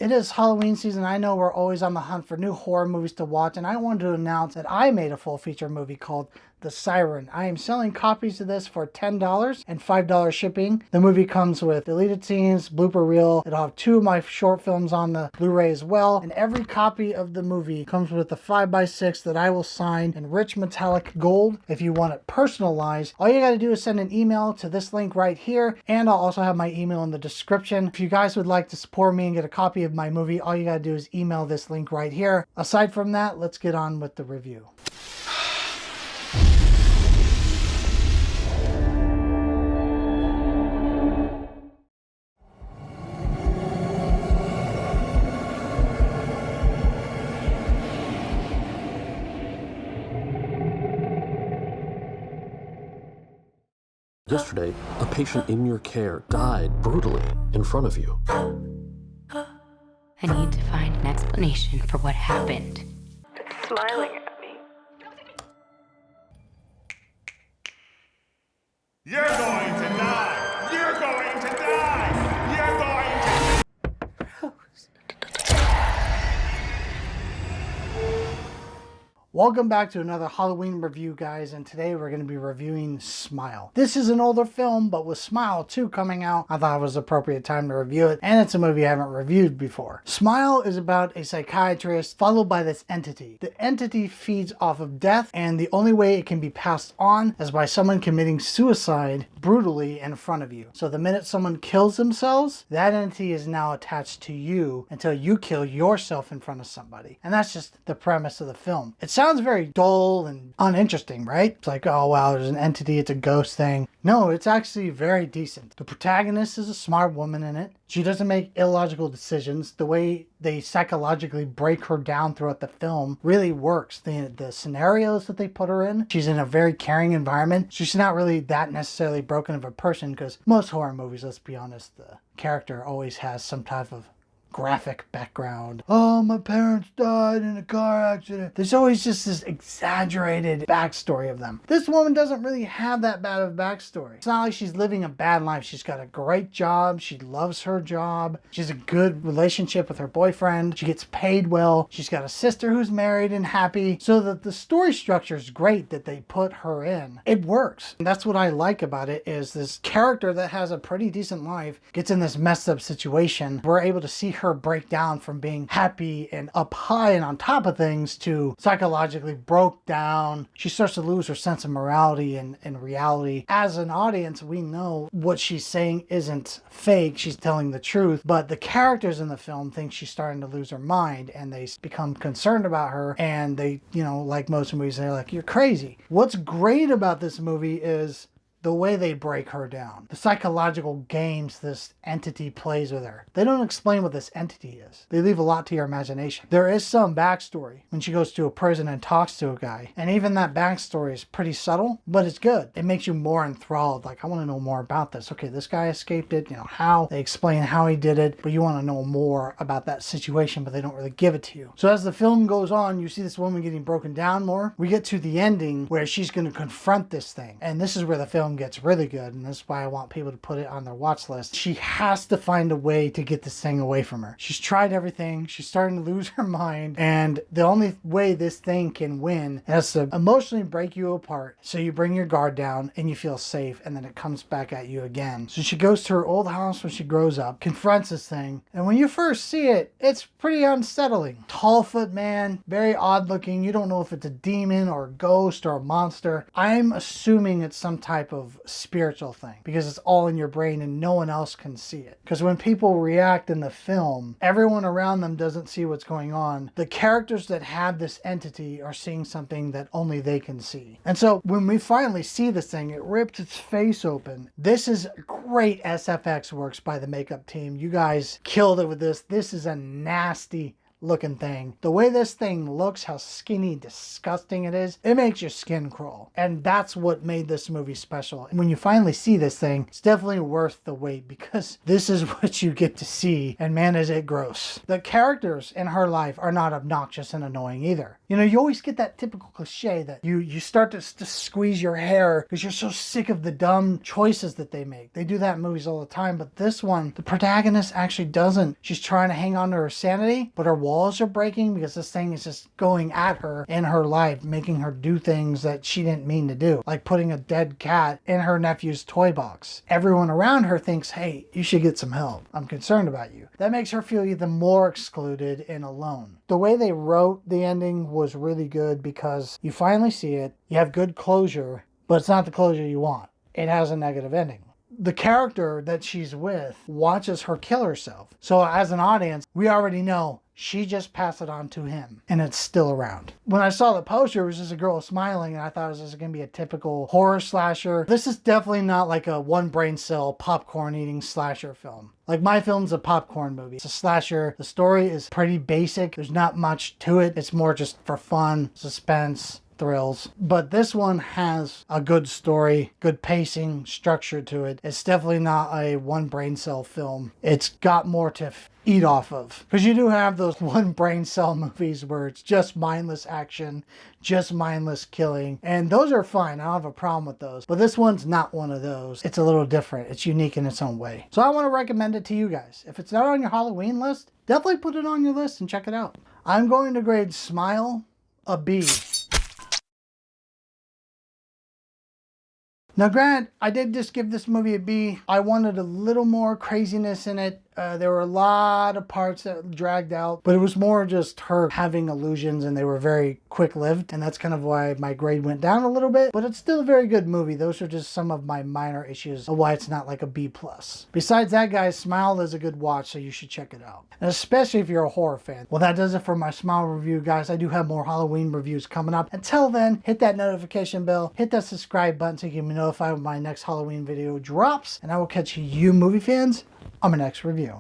It is Halloween season. I know we're always on the hunt for new horror movies to watch, and I wanted to announce that I made a full feature movie called The Siren. I am selling copies of this for $10 and $5 shipping. The movie comes with deleted scenes, blooper reel. It'll have 2 of my short films on the Blu-ray as well, and every copy of the movie comes with a 5x6 that I will sign in rich metallic gold. If you want it personalized, all you gotta do is send an email to this link right here, and I'll also have my email in the description. If you guys would like to support me and get a copy of my movie, all you gotta do is email this link right here. Aside from that, let's get on with the review. Yesterday, a patient in your care died brutally in front of you. I need to find an explanation for what happened. It's smiling at me. You're going to die! You're going to die! You're going to... Welcome back to another Halloween review, guys, and today we're going to be reviewing Smile. This is an older film, but with Smile 2 coming out, I thought it was the appropriate time to review it, and it's a movie I haven't reviewed before. Smile is about a psychiatrist followed by this entity. The entity feeds off of death, and the only way it can be passed on is by someone committing suicide brutally in front of you. So the minute someone kills themselves, that entity is now attached to you until you kill yourself in front of somebody. And that's just the premise of the film. It sounds very dull and uninteresting, right? It's like, oh wow, there's an entity, it's a ghost thing. No, it's actually very decent. The protagonist is a smart woman in it. She doesn't make illogical decisions. The way they psychologically break her down throughout the film really works. The scenarios that they put her in, she's in a very caring environment. She's not really that necessarily broken of a person, because most horror movies, let's be honest, the character always has some type of graphic background. Oh, my parents died in a car accident. There's always just this exaggerated backstory of them. This woman doesn't really have that bad of a backstory. It's not like she's living a bad life. She's got a great job. She loves her job. She has a good relationship with her boyfriend. She gets paid well. She's got a sister who's married and happy. So that the story structure is great that they put her in. It works. And that's what I like about it, is this character that has a pretty decent life gets in this messed up situation. We're able to see her break down from being happy and up high and on top of things to psychologically broke down. She starts to lose her sense of morality and reality. As an audience, we know what she's saying isn't fake. She's telling the truth, but the characters in the film think she's starting to lose her mind, and they become concerned about her, and they, you know, like most movies, they're like, you're crazy. What's great about this movie is the way they break her down. The psychological games this entity plays with her. They don't explain what this entity is. They leave a lot to your imagination. There is some backstory when she goes to a prison and talks to a guy. And even that backstory is pretty subtle, but it's good. It makes you more enthralled. Like, I want to know more about this. Okay, this guy escaped it. You know, how they explain how he did it, but you want to know more about that situation, but they don't really give it to you. So as the film goes on, you see this woman getting broken down more. We get to the ending where she's going to confront this thing. And this is where the film gets really good, and that's why I want people to put it on their watch list. She has to find a way to get this thing away from her. She's tried everything. She's starting to lose her mind, and the only way this thing can win, it has to emotionally break you apart, so you bring your guard down and you feel safe, and then it comes back at you again. So she goes to her old house when she grows up, confronts this thing, and when you first see it, it's pretty unsettling. Tall foot man, very odd looking. You don't know if it's a demon or a ghost or a monster. I'm assuming it's some type of spiritual thing, because it's all in your brain and no one else can see it. Because when people react in the film, everyone around them doesn't see what's going on. The characters that have this entity are seeing something that only they can see. And so when we finally see this thing, it rips its face open. This is great SFX works by the makeup team. You guys killed it with this. This is a nasty looking thing. The way this thing looks, how skinny, disgusting it is, it makes your skin crawl. And that's what made this movie special. And when you finally see this thing, it's definitely worth the wait because this is what you get to see. And man, is it gross. The characters in her life are not obnoxious and annoying either. You know, you always get that typical cliche that you start to squeeze your hair because you're so sick of the dumb choices that they make. They do that in movies all the time, but this one, the protagonist actually doesn't. She's trying to hang on to her sanity, but her walls are breaking because this thing is just going at her in her life, making her do things that she didn't mean to do, like putting a dead cat in her nephew's toy box. Everyone around her thinks, hey, you should get some help. I'm concerned about you. That makes her feel even more excluded and alone. The way they wrote the ending was really good because you finally see it, you have good closure, but it's not the closure you want. It has a negative ending. The character that she's with watches her kill herself. So as an audience, we already know she just passed it on to him and it's still around. When I saw the poster, it was just a girl smiling and I thought it was just going to be a typical horror slasher. This is definitely not like a one brain cell popcorn eating slasher film. Like my film's a popcorn movie. It's a slasher. The story is pretty basic. There's not much to it. It's more just for fun, suspense, thrills. But this one has a good story, good pacing, structure to it. It's definitely not a one brain cell film. It's got more to eat off of. Because you do have those one brain cell movies where it's just mindless action, just mindless killing. And those are fine. I don't have a problem with those. But this one's not one of those. It's a little different. It's unique in its own way. So I want to recommend it to you guys. If it's not on your Halloween list, definitely put it on your list and check it out. I'm going to grade Smile a B. Now, granted, I did just give this movie a B. I wanted a little more craziness in it. There were a lot of parts that dragged out, but it was more just her having illusions and they were very quick-lived, and that's kind of why my grade went down a little bit, but it's still a very good movie. Those are just some of my minor issues of why it's not like a B+. Besides that, guys, Smile is a good watch, so you should check it out, and especially if you're a horror fan. Well, that does it for my Smile review, guys. I do have more Halloween reviews coming up. Until then, hit that notification bell, hit that subscribe button so you can be notified when my next Halloween video drops, and I will catch you movie fans on my next review.